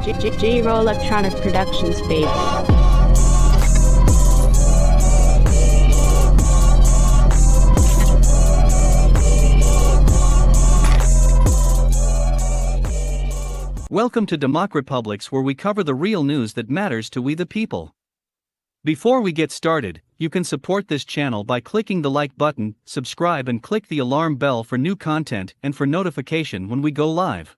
J-Roll Electronic Productions, baby. Welcome to DEMOCREPUBLIX, where we cover the real news that matters to we the people. Before we get started, you can support this channel by clicking the like button, subscribe and click the alarm bell for new content and for notification when we go live.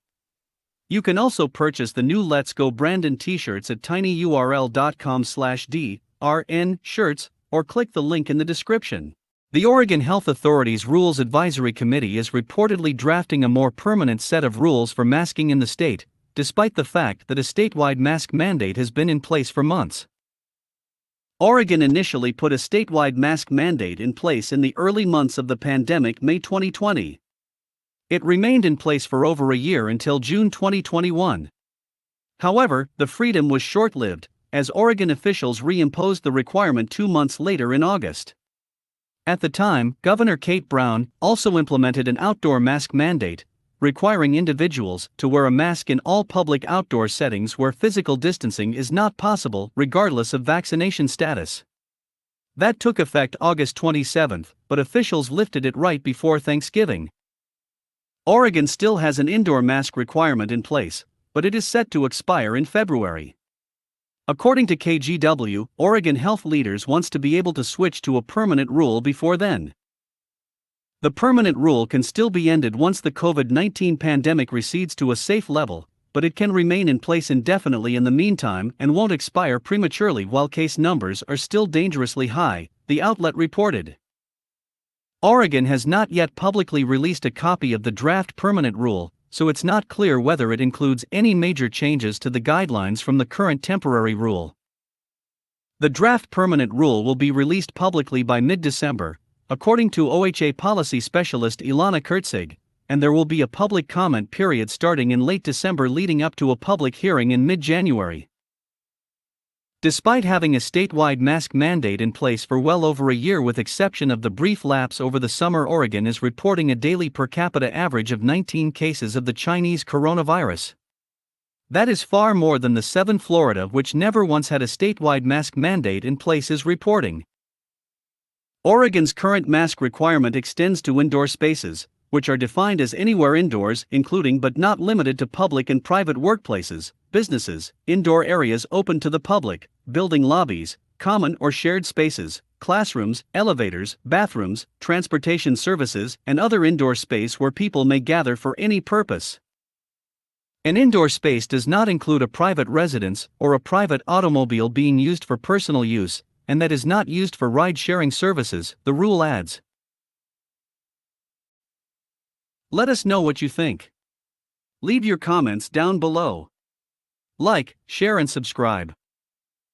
You can also purchase the new Let's Go Brandon t-shirts at tinyurl.com/DRN-shirts or click the link in the description. The Oregon Health Authority's Rules Advisory Committee is reportedly drafting a more permanent set of rules for masking in the state, despite the fact that a statewide mask mandate has been in place for months. Oregon initially put a statewide mask mandate in place in the early months of the pandemic, May 2020. It remained in place for over a year until June 2021. However, the freedom was short-lived, as Oregon officials reimposed the requirement 2 months later in August. At the time, Governor Kate Brown also implemented an outdoor mask mandate, requiring individuals to wear a mask in all public outdoor settings where physical distancing is not possible regardless of vaccination status. That took effect August 27, but officials lifted it right before Thanksgiving. Oregon still has an indoor mask requirement in place, but it is set to expire in February. According to KGW, Oregon health leaders wants to be able to switch to a permanent rule before then. The permanent rule can still be ended once the COVID-19 pandemic recedes to a safe level, but it can remain in place indefinitely in the meantime and won't expire prematurely while case numbers are still dangerously high, the outlet reported. Oregon has not yet publicly released a copy of the draft permanent rule, so it's not clear whether it includes any major changes to the guidelines from the current temporary rule. The draft permanent rule will be released publicly by mid-December, according to OHA policy specialist Ilana Kurtzig, and there will be a public comment period starting in late December leading up to a public hearing in mid-January. Despite having a statewide mask mandate in place for well over a year with exception of the brief lapse over the summer, Oregon is reporting a daily per capita average of 19 cases of the Chinese coronavirus. That is far more than the 7 Florida, which never once had a statewide mask mandate in place, is reporting. Oregon's current mask requirement extends to indoor spaces, which are defined as anywhere indoors, including but not limited to public and private workplaces, businesses, indoor areas open to the public, building lobbies, common or shared spaces, classrooms, elevators, bathrooms, transportation services, and other indoor space where people may gather for any purpose. An indoor space does not include a private residence or a private automobile being used for personal use, and that is not used for ride-sharing services, the rule adds. Let us know what you think. Leave your comments down below. Like, share and subscribe.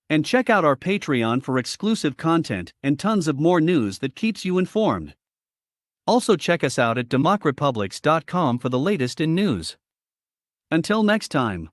And check out our Patreon for exclusive content and tons of more news that keeps you informed. Also check us out at democrepublix.com for the latest in news. Until next time.